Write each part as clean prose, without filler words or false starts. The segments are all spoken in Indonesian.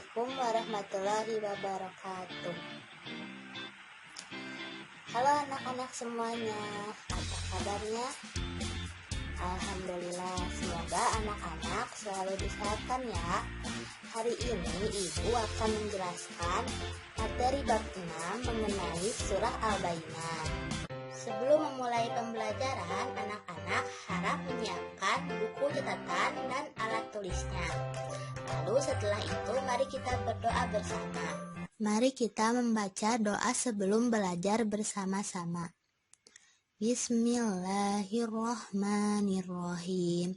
Assalamualaikum warahmatullahi wabarakatuh. Halo anak-anak semuanya, apa kabarnya? Alhamdulillah, semoga anak-anak selalu disehatkan ya. Hari ini Ibu akan menjelaskan materi bab 6 mengenai surah Al-Bayyinah. Sebelum memulai pembelajaran, anak-anak harap menyiapkan buku catatan dan alat tulisnya. Lalu setelah itu mari kita berdoa bersama. Mari kita membaca doa sebelum belajar bersama-sama. Bismillahirrahmanirrahim.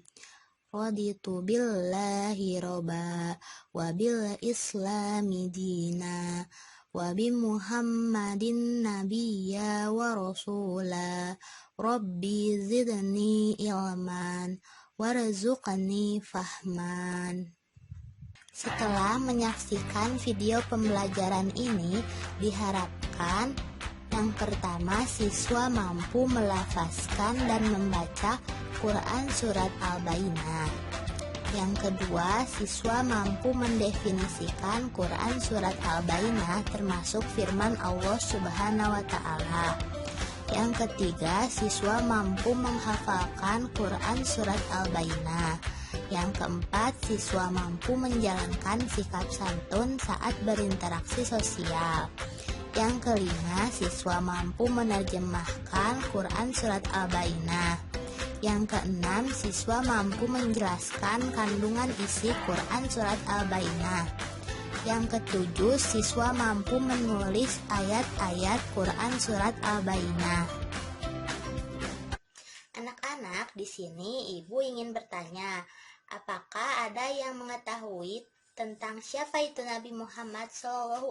Raditu billahi robba wa bil islami dina wa bi Muhammadin nabiyya wa rasula. Rabbi zidni ilman warzuqni fahman. Setelah menyaksikan video pembelajaran ini, diharapkan yang pertama siswa mampu melafazkan dan membaca Quran Surat Al-Bayyinah. Yang kedua, siswa mampu mendefinisikan Quran Surat Al-Bayyinah termasuk firman Allah Subhanahu wa Ta'ala. Yang ketiga, siswa mampu menghafalkan Quran Surat Al-Bayyinah. Yang keempat, siswa mampu menjalankan sikap santun saat berinteraksi sosial. Yang kelima, siswa mampu menerjemahkan Quran Surat Al-Bayyinah. Yang keenam, siswa mampu menjelaskan kandungan isi Quran Surat Al-Bayyinah. Yang ketujuh, siswa mampu menulis ayat-ayat Quran Surat Al-Bayyinah. Anak-anak, di sini Ibu ingin bertanya, apakah ada yang mengetahui tentang siapa itu Nabi Muhammad SAW?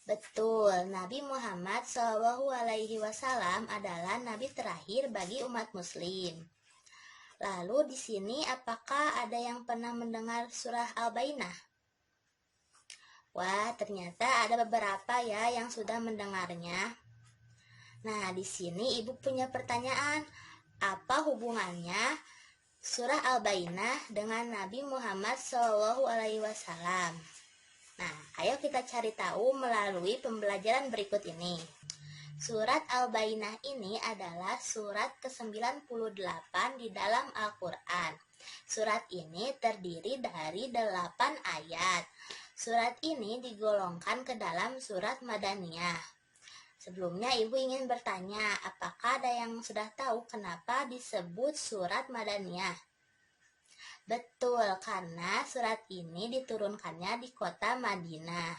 Betul, Nabi Muhammad SAW adalah Nabi terakhir bagi umat Muslim. Lalu di sini apakah ada yang pernah mendengar surah Al-Bayyinah? Wah, ternyata ada beberapa ya yang sudah mendengarnya. Nah, di sini Ibu punya pertanyaan. Apa hubungannya surah Al-Bayyinah dengan Nabi Muhammad SAW? Nah, ayo kita cari tahu melalui pembelajaran berikut ini. Surat Al-Bayyinah ini adalah surat ke-98 di dalam Al-Quran. Surat ini terdiri dari 8 ayat. Surat ini digolongkan ke dalam surat Madaniyah. Sebelumnya Ibu ingin bertanya, apakah ada yang sudah tahu kenapa disebut surat Madaniyah? Betul, karena surat ini diturunkannya di kota Madinah.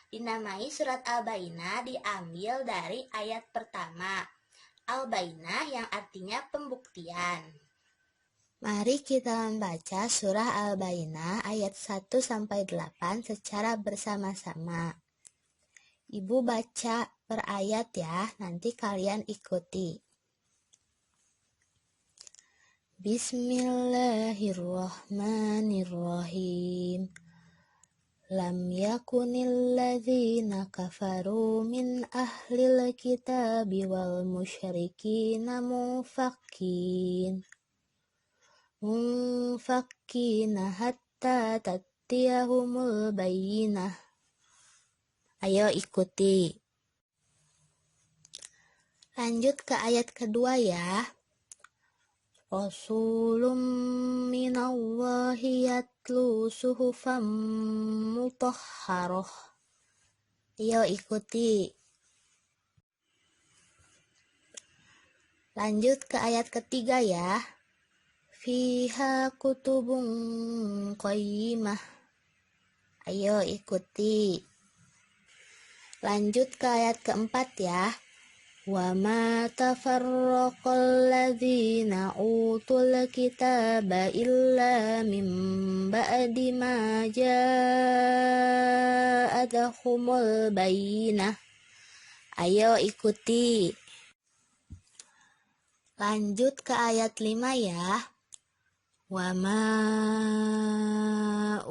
Dinamai surat Al-Bayyinah diambil dari ayat pertama, Al-Bayyinah yang artinya pembuktian. Mari kita membaca surah Al-Bayyinah ayat 1-8 secara bersama-sama. Ibu baca per ayat ya, nanti kalian ikuti. Bismillahirrahmanirrahim. Lam yakunil ladzina kafaru min ahlil kitabi wal musyrikina munfakkina hatta tattiyahumul bayyinah. Ayo ikuti. Lanjut ke ayat kedua ya. Rasulun minallahi yatlu suhufam mutahharah. Ayo ikuti. Lanjut ke ayat ketiga ya. Fiha kutubun qayyimah. Ayo ikuti. Lanjut ke ayat keempat ya. Wa ma tafarraqal ladzina utul kitaba illa min ba'di ma ja'atuhumul bayyinah. Ayo ikuti. Lanjut ke ayat 5 ya. Wa ma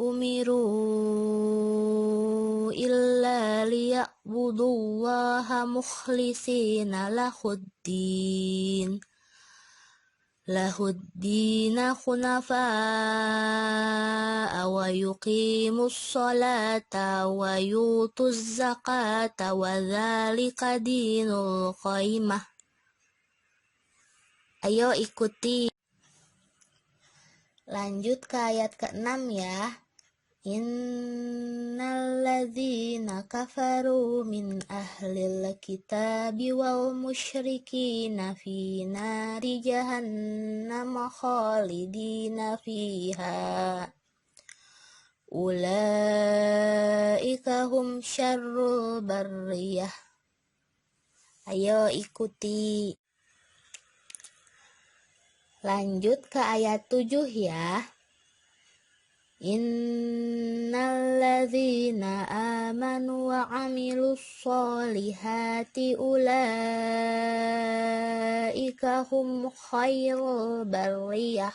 umiru illa liya'budullaha mukhlisina lahuddin lahuddina khunafa'a wa yuqimus sholata wa yutuz zakata wa dzalika dinul qayyimah. Ayo ikuti. Lanjut ke ayat ke-6 ya. Innalladzina kafaru min ahlil kitabi wal musyrikina fi nari jahannam khalidina fiha ulaika hum syarrul barriyah. Ayo ikuti. Lanjut ke ayat 7 ya. Innalladzina amanu wa amilus solihati ulaika hum khairul bariyah.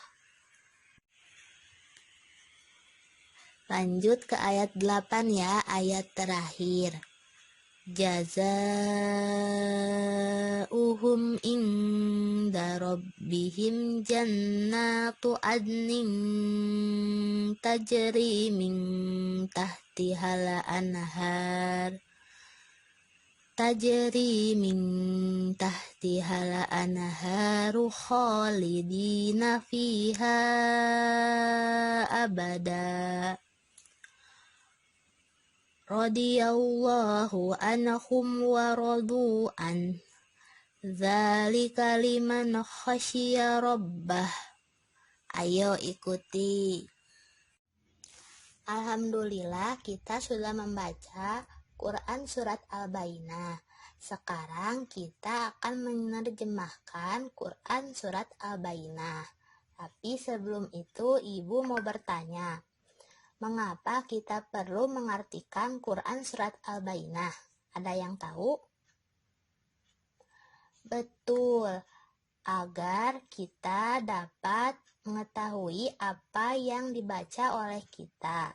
Lanjut ke ayat 8 ya, ayat terakhir. Jazaa'uhum inda rabbihim jannatu adnin tajri min tahtihal anhar anharu khalidina fiha abada. Radiyallahu anhum wa radu an. Dzalika liman khasyiya rabbah. Ayo ikuti. Alhamdulillah kita sudah membaca Quran surat Al-Bayyinah. Sekarang kita akan menerjemahkan Quran surat Al-Bayyinah. Tapi sebelum itu Ibu mau bertanya, mengapa kita perlu mengartikan Quran surat Al-Bayyinah? Ada yang tahu? Betul, agar kita dapat mengetahui apa yang dibaca oleh kita.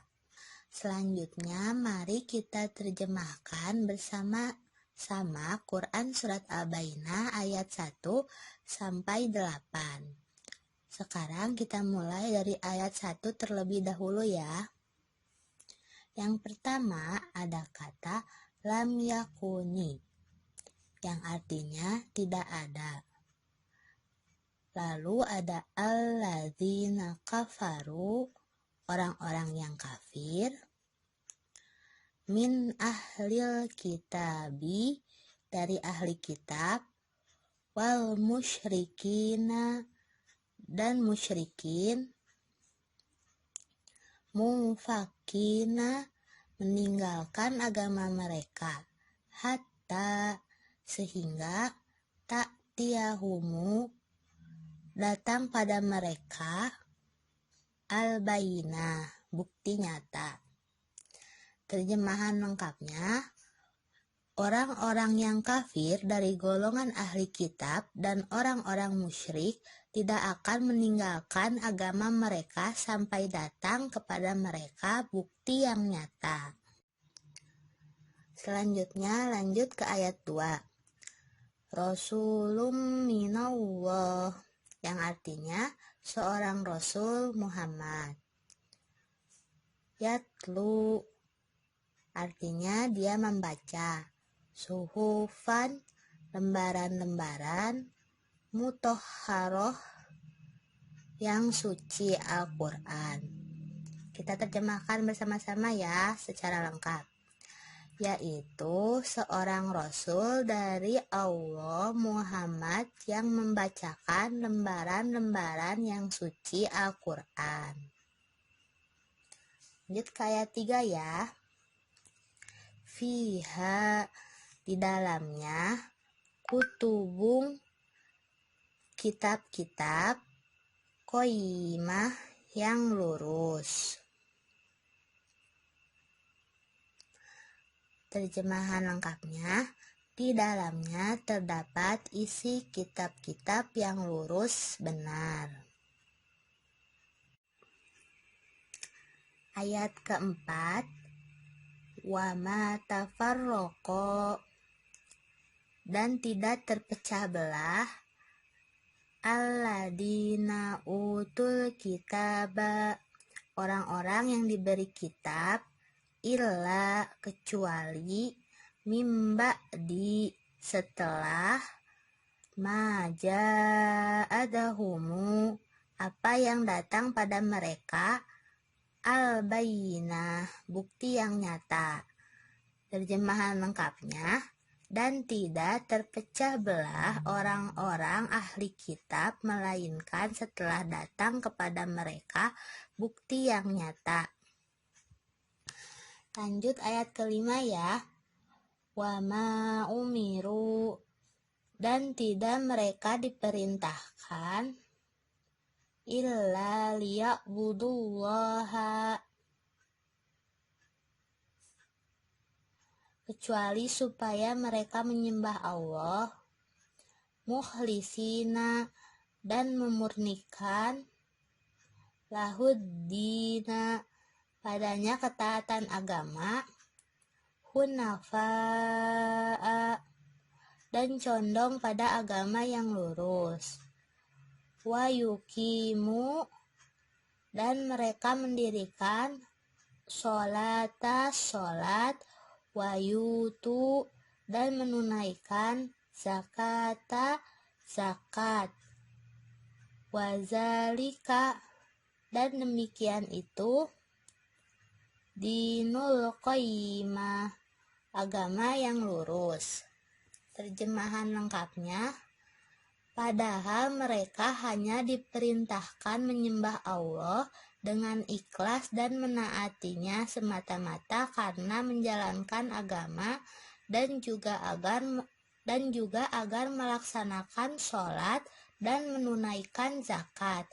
Selanjutnya, mari kita terjemahkan bersama-sama Quran surat Al-Bayyinah ayat 1 sampai 8. Sekarang kita mulai dari ayat 1 terlebih dahulu ya. Yang pertama ada kata lam yakuni, yang artinya tidak ada. Lalu ada alladzina kafaru, orang-orang yang kafir. Min ahlil kitabi, dari ahli kitab. Wal musyrikina, dan musyrikin. Mufakina, meninggalkan agama mereka. Hatta, sehingga. Ta'tiyahumu, datang pada mereka. Al-Bayyinah, bukti nyata. Terjemahan lengkapnya, orang-orang yang kafir dari golongan ahli kitab dan orang-orang musyrik tidak akan meninggalkan agama mereka sampai datang kepada mereka bukti yang nyata. Selanjutnya lanjut ke ayat 2. Rasulun minallah, yang artinya seorang Rasul Muhammad. Yatlu, artinya dia membaca. Suhufan, lembaran-lembaran. Mutahharoh, yang suci Al-Quran. Kita terjemahkan bersama-sama ya secara lengkap. Yaitu seorang Rasul dari Allah Muhammad yang membacakan lembaran-lembaran yang suci Al-Quran. Lanjut ke ayat 3 ya. Fiha, di dalamnya. Kutubung, kitab-kitab. Qayyimah, yang lurus. Terjemahan lengkapnya, di dalamnya terdapat isi kitab-kitab yang lurus benar. Ayat keempat, wa ma tafarraqo, dan tidak terpecah belah Alladzina utul kitaba, orang-orang yang diberi kitab, illa kecuali, mimba di setelah, maja adahumu apa yang datang pada mereka, al-bayyinah bukti yang nyata. Terjemahan lengkapnya, dan tidak terpecah belah orang-orang ahli kitab melainkan setelah datang kepada mereka bukti yang nyata. Lanjut ayat kelima ya. Wa ma umiru, dan tidak mereka diperintahkan, illa liya'budullaha, kecuali supaya mereka menyembah Allah, mukhlisina, dan memurnikan, lahuddina, padanya ketaatan agama, hunafa'a, dan condong pada agama yang lurus, wa yuqimu, dan mereka mendirikan sholat, wa yutu, dan menunaikan zakat, wazalika, dan demikian itu dinul qayyimah, agama yang lurus. Terjemahan lengkapnya, padahal mereka hanya diperintahkan menyembah Allah dengan ikhlas dan menaatinya semata-mata karena menjalankan agama, dan juga agar melaksanakan sholat dan menunaikan zakat.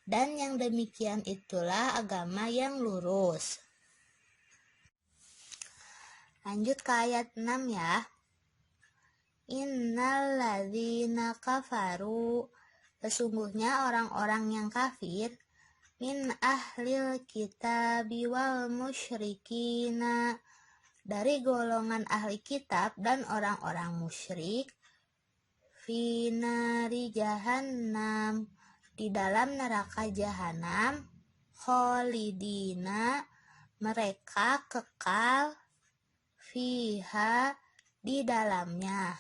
Dan yang demikian itulah agama yang lurus. Lanjut ke ayat 6 ya. Innalladzina kafaru, sesungguhnya orang-orang yang kafir, min ahlil kitabi wal musyrikina, dari golongan ahli kitab dan orang-orang musyrik, fi nari jahannam, di dalam neraka jahanam, kholidina, mereka kekal, fiha, di dalamnya,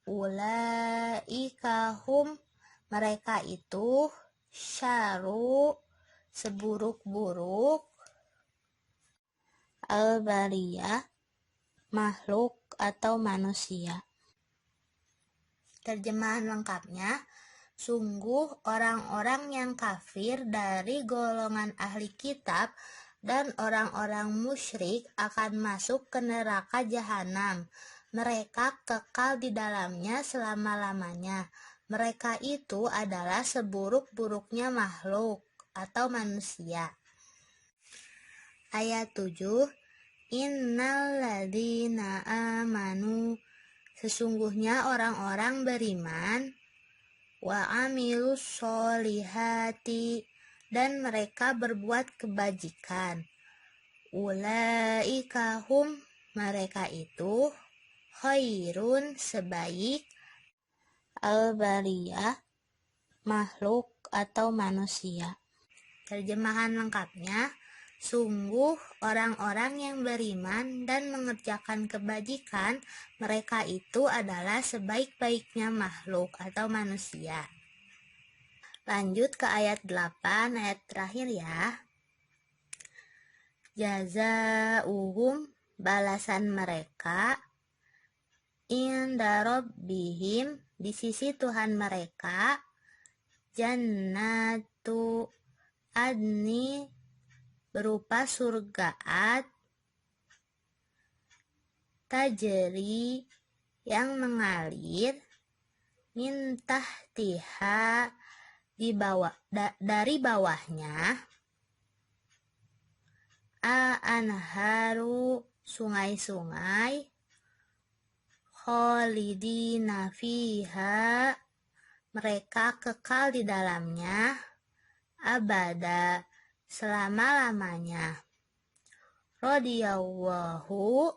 ulaika hum, mereka itu, syaru, seburuk-buruk, al-bariyah, makhluk atau manusia. Terjemahan lengkapnya, sungguh orang-orang yang kafir dari golongan ahli kitab dan orang-orang musyrik akan masuk ke neraka jahanam. Mereka kekal di dalamnya selama-lamanya. Mereka itu adalah seburuk-buruknya makhluk atau manusia. Ayat 7, innalladzina amanu, sesungguhnya orang-orang beriman, wa amilus sholihati, dan mereka berbuat kebajikan, ulaika hum, mereka itu, khairun, sebaik, al-bariyah, makhluk atau manusia. Terjemahan lengkapnya, sungguh orang-orang yang beriman dan mengerjakan kebajikan, mereka itu adalah sebaik-baiknya makhluk atau manusia. Lanjut ke ayat 8, ayat terakhir ya. Jazauhum, balasan mereka, inda rabbihim, di sisi Tuhan mereka, jannatu adni, berupa surga ad, tajri, yang mengalir, min tahtiha, di bawah, dari bawahnya, anharu, sungai-sungai, kholidina fiha, mereka kekal di dalamnya, abada, selama-lamanya. Radiyallahu,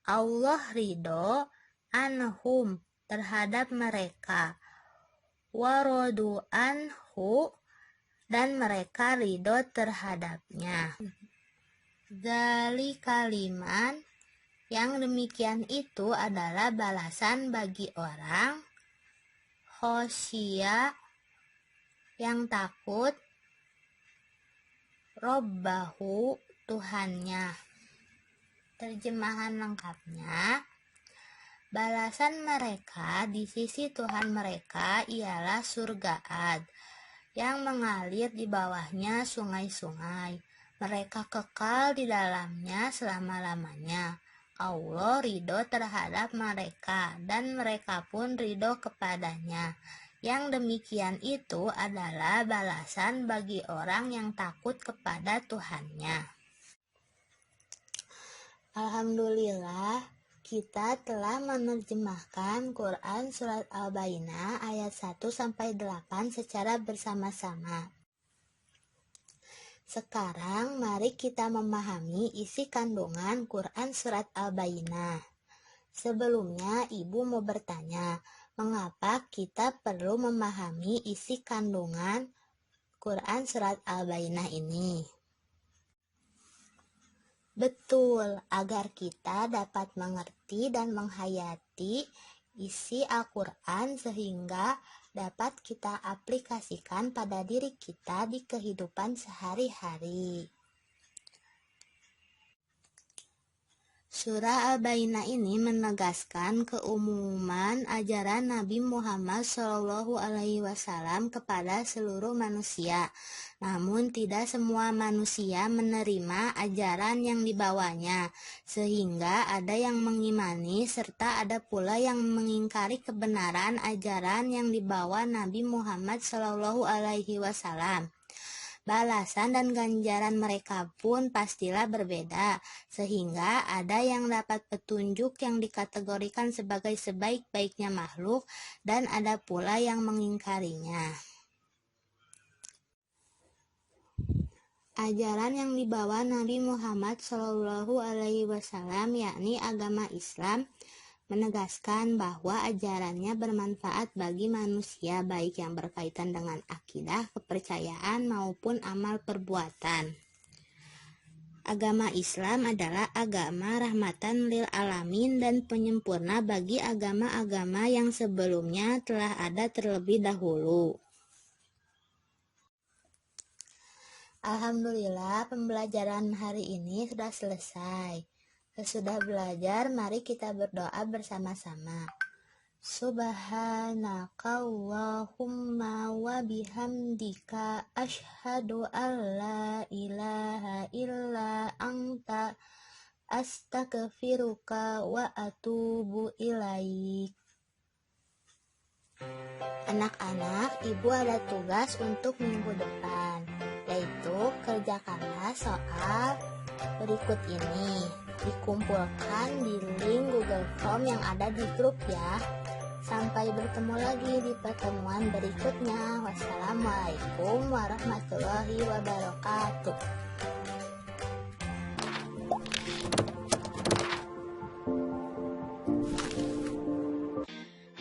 Allah ridho, anhum, terhadap mereka, waradu anhu, dan mereka ridho terhadapnya. Dzalika liman, yang demikian itu adalah balasan bagi orang khosya, yang takut, robbahu, Tuhannya. Terjemahan lengkapnya, balasan mereka di sisi Tuhan mereka ialah surga Ad, yang mengalir di bawahnya sungai-sungai. Mereka kekal di dalamnya selama-lamanya. Allah ridho terhadap mereka, dan mereka pun ridho kepadanya. Yang demikian itu adalah balasan bagi orang yang takut kepada Tuhannya. Alhamdulillah, kita telah menerjemahkan Quran Surat Al-Bayyinah ayat 1-8 secara bersama-sama. Sekarang mari kita memahami isi kandungan Quran Surat Al-Bayyinah. Sebelumnya Ibu mau bertanya, mengapa kita perlu memahami isi kandungan Quran Surat Al-Bayyinah ini? Betul, agar kita dapat mengerti dan menghayati isi Al-Quran sehingga dapat kita aplikasikan pada diri kita di kehidupan sehari-hari. Surah Al-Bayyinah ini menegaskan keumuman ajaran Nabi Muhammad SAW kepada seluruh manusia. Namun tidak semua manusia menerima ajaran yang dibawanya, sehingga ada yang mengimani serta ada pula yang mengingkari kebenaran ajaran yang dibawa Nabi Muhammad SAW. Balasan dan ganjaran mereka pun pastilah berbeda, sehingga ada yang dapat petunjuk yang dikategorikan sebagai sebaik-baiknya makhluk, dan ada pula yang mengingkarinya. Ajaran yang dibawa Nabi Muhammad SAW, yakni agama Islam, menegaskan bahwa ajarannya bermanfaat bagi manusia, baik yang berkaitan dengan akidah, kepercayaan, maupun amal perbuatan. Agama Islam adalah agama rahmatan lil alamin dan penyempurna bagi agama-agama yang sebelumnya telah ada terlebih dahulu. Alhamdulillah, pembelajaran hari ini sudah selesai. Sesudah belajar, mari kita berdoa bersama-sama. Subhanakallahumma wa bihamdika asyhadu an la ilaha illa anta astaghfiruka wa atubu ilaik. Anak-anak, Ibu ada tugas untuk minggu depan, yaitu kerjakanlah soal berikut ini. Dikumpulkan di link Google Form yang ada di grup ya. Sampai bertemu lagi di pertemuan berikutnya. Wassalamualaikum warahmatullahi wabarakatuh.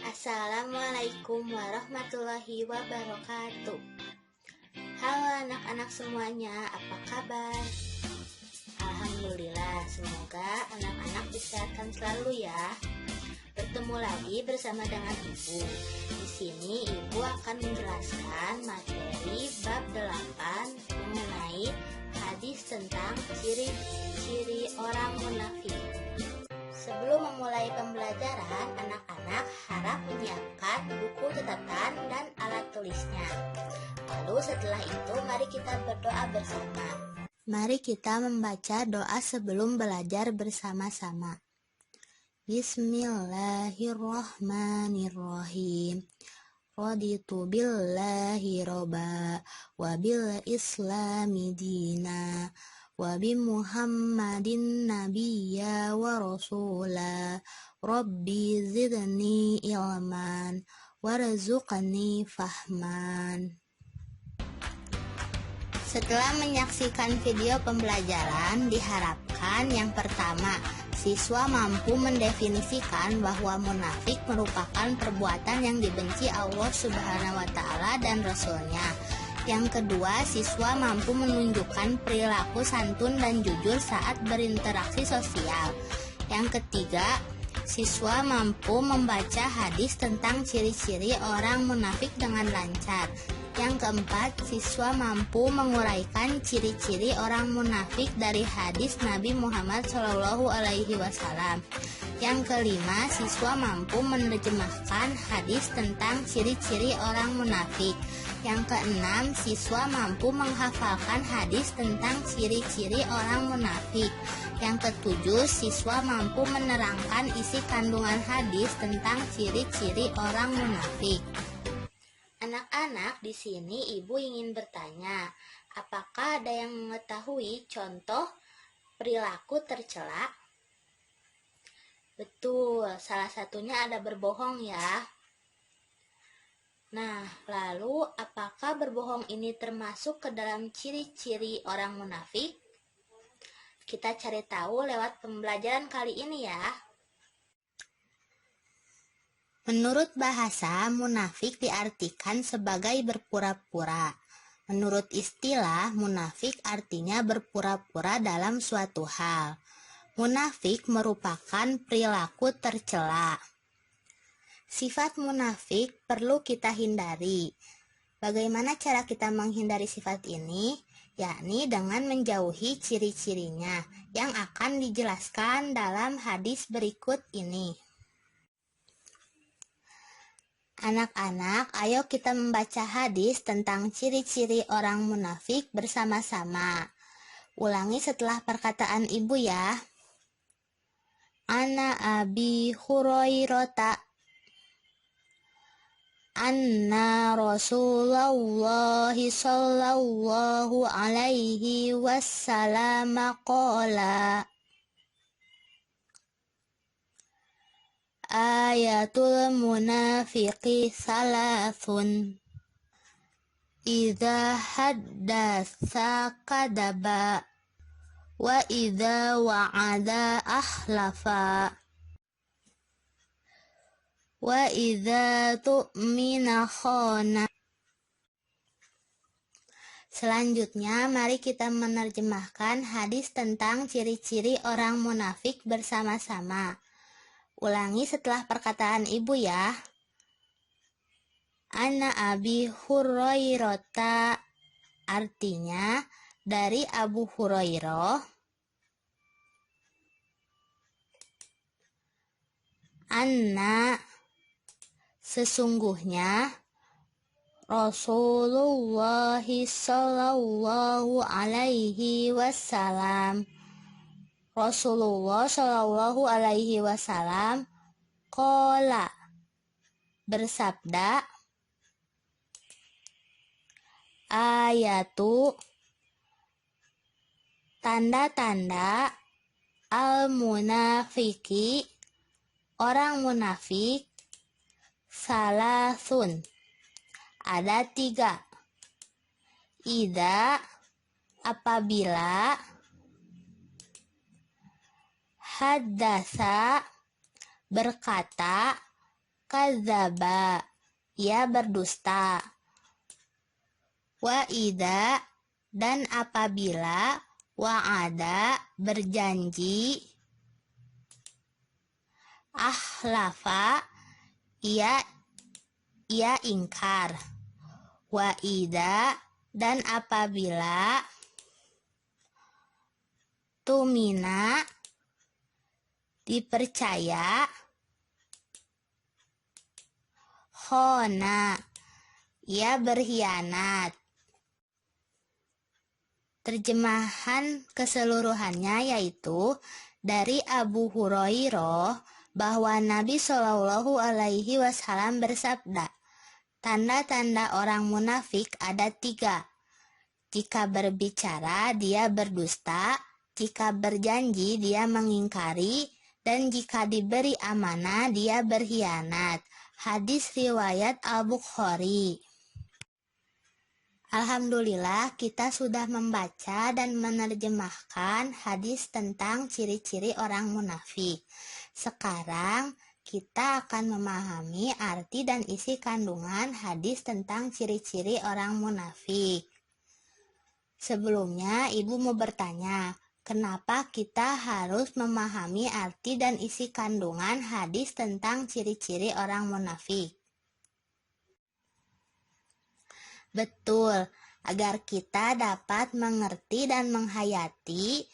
Assalamualaikum warahmatullahi wabarakatuh. Halo anak-anak semuanya, apa kabar? Alhamdulillah, semoga anak-anak disehatkan selalu ya. Bertemu lagi bersama dengan Ibu. Di sini Ibu akan menjelaskan materi bab 8 mengenai hadis tentang ciri-ciri orang munafik. Sebelum memulai pembelajaran, anak-anak harap menyiapkan buku catatan dan alat tulisnya. Lalu setelah itu mari kita berdoa bersama. Mari kita membaca doa sebelum belajar bersama-sama. Bismillahirrahmanirrahim. Raditu billahi robba wa bil islami dina wa bi muhammadin nabiyya wa rasula. Rabbi zidni ilman warzuqni fahman. Setelah menyaksikan video pembelajaran, diharapkan yang pertama, siswa mampu mendefinisikan bahwa munafik merupakan perbuatan yang dibenci Allah Subhanahu wa Ta'ala dan Rasul-Nya. Yang kedua, siswa mampu menunjukkan perilaku santun dan jujur saat berinteraksi sosial. Yang ketiga, siswa mampu membaca hadis tentang ciri-ciri orang munafik dengan lancar. Yang keempat, siswa mampu menguraikan ciri-ciri orang munafik dari hadis Nabi Muhammad SAW. Yang kelima, siswa mampu menerjemahkan hadis tentang ciri-ciri orang munafik. Yang keenam, siswa mampu menghafalkan hadis tentang ciri-ciri orang munafik. Yang ketujuh, siswa mampu menerangkan isi kandungan hadis tentang ciri-ciri orang munafik. Anak-anak, di sini ibu ingin bertanya, apakah ada yang mengetahui contoh perilaku tercela? Betul, salah satunya ada berbohong ya. Nah, lalu apakah berbohong ini termasuk ke dalam ciri-ciri orang munafik? Kita cari tahu lewat pembelajaran kali ini ya. Menurut bahasa, munafik diartikan sebagai berpura-pura. Menurut istilah, munafik artinya berpura-pura dalam suatu hal. Munafik merupakan perilaku tercela. Sifat munafik perlu kita hindari. Bagaimana cara kita menghindari sifat ini? Yakni dengan menjauhi ciri-cirinya yang akan dijelaskan dalam hadis berikut ini. Anak-anak, ayo kita membaca hadis tentang ciri-ciri orang munafik bersama-sama. Ulangi setelah perkataan ibu ya. Ana Abi Hurairata anna Rasulullah sallallahu alaihi wasallam qala ayatul munafiqi salasun idza haddatsa kadaba wa idza wa'ada ahlafa wa idza tu'mina khana. Selanjutnya, mari kita menerjemahkan hadis tentang ciri-ciri orang munafik bersama-sama. Ulangi setelah perkataan ibu ya. Ana Abi Hurairata artinya dari Abu Hurairah. Anna sesungguhnya Rasulullah sallallahu alaihi wasallam Rasulullah Shallallahu Alaihi Wasallam qala bersabda, ayatu tanda-tanda al-munafiki orang munafik salasun ada 3. Ida apabila haddasa berkata, kadzaba ia berdusta, wa idza dan apabila wa'ada berjanji, ahlafa ia ingkar, wa idza dan apabila tumina dipercaya, khona ia berkhianat. Terjemahan keseluruhannya yaitu dari Abu Hurairah bahwa Nabi Shallallahu Alaihi Wasallam bersabda, tanda-tanda orang munafik ada 3. Jika berbicara dia berdusta, jika berjanji dia mengingkari, dan jika diberi amanah dia berkhianat. Hadis riwayat Al-Bukhari. Alhamdulillah kita sudah membaca dan menerjemahkan hadis tentang ciri-ciri orang munafik. Sekarang kita akan memahami arti dan isi kandungan hadis tentang ciri-ciri orang munafik. Sebelumnya, Ibu mau bertanya, kenapa kita harus memahami arti dan isi kandungan hadis tentang ciri-ciri orang munafik? Betul, agar kita dapat mengerti dan menghayati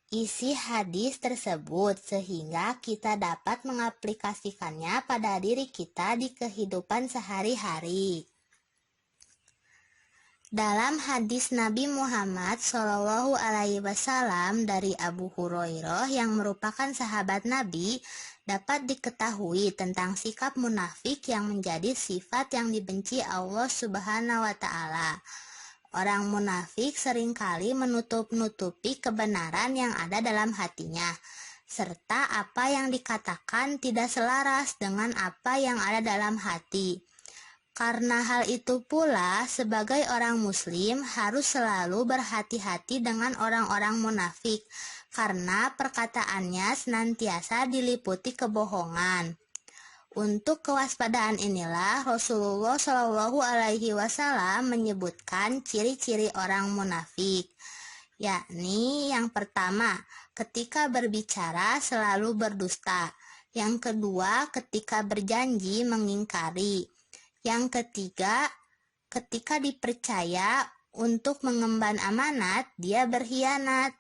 isi hadis tersebut sehingga kita dapat mengaplikasikannya pada diri kita di kehidupan sehari-hari. Dalam hadis Nabi Muhammad SAW dari Abu Hurairah yang merupakan sahabat Nabi, dapat diketahui tentang sikap munafik yang menjadi sifat yang dibenci Allah Subhanahu wa Ta'ala. Orang munafik seringkali menutup-nutupi kebenaran yang ada dalam hatinya, serta apa yang dikatakan tidak selaras dengan apa yang ada dalam hati. Karena hal itu pula, sebagai orang muslim harus selalu berhati-hati dengan orang-orang munafik, karena perkataannya senantiasa diliputi kebohongan. Untuk kewaspadaan inilah Rasulullah SAW menyebutkan ciri-ciri orang munafik, yakni yang pertama, ketika berbicara selalu berdusta. Yang kedua, ketika berjanji mengingkari. Yang ketiga, ketika dipercaya untuk mengemban amanat, dia berkhianat.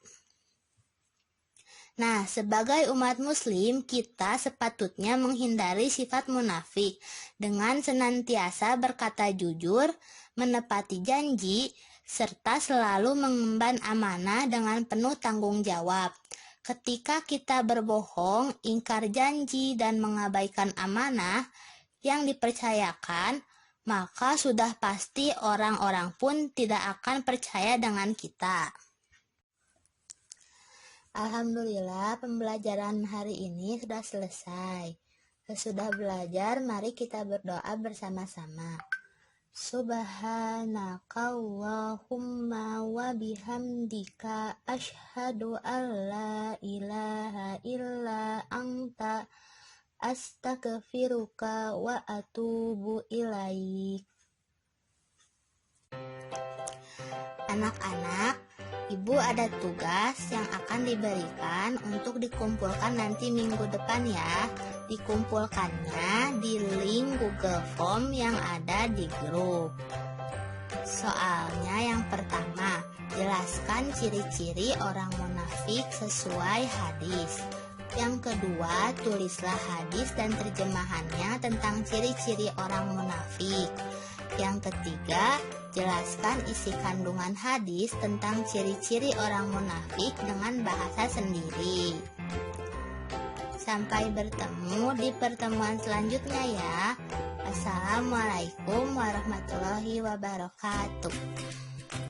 Nah, sebagai umat muslim, kita sepatutnya menghindari sifat munafik dengan senantiasa berkata jujur, menepati janji, serta selalu mengemban amanah dengan penuh tanggung jawab. Ketika kita berbohong, ingkar janji, dan mengabaikan amanah yang dipercayakan, maka sudah pasti orang-orang pun tidak akan percaya dengan kita. Alhamdulillah, pembelajaran hari ini sudah selesai. Sesudah belajar, mari kita berdoa bersama-sama. Subhanakallahumma wa bihamdika asyhadu an la ilaha illa anta astaghfiruka wa atubu ilaik. Anak-anak, Ibu ada tugas yang akan diberikan untuk dikumpulkan nanti minggu depan ya. Dikumpulkannya di link Google Form yang ada di grup. Soalnya yang pertama, jelaskan ciri-ciri orang munafik sesuai hadis. Yang kedua, tulislah hadis dan terjemahannya tentang ciri-ciri orang munafik. Yang ketiga, jelaskan isi kandungan hadis tentang ciri-ciri orang munafik dengan bahasa sendiri. Sampai bertemu di pertemuan selanjutnya ya. Assalamualaikum warahmatullahi wabarakatuh.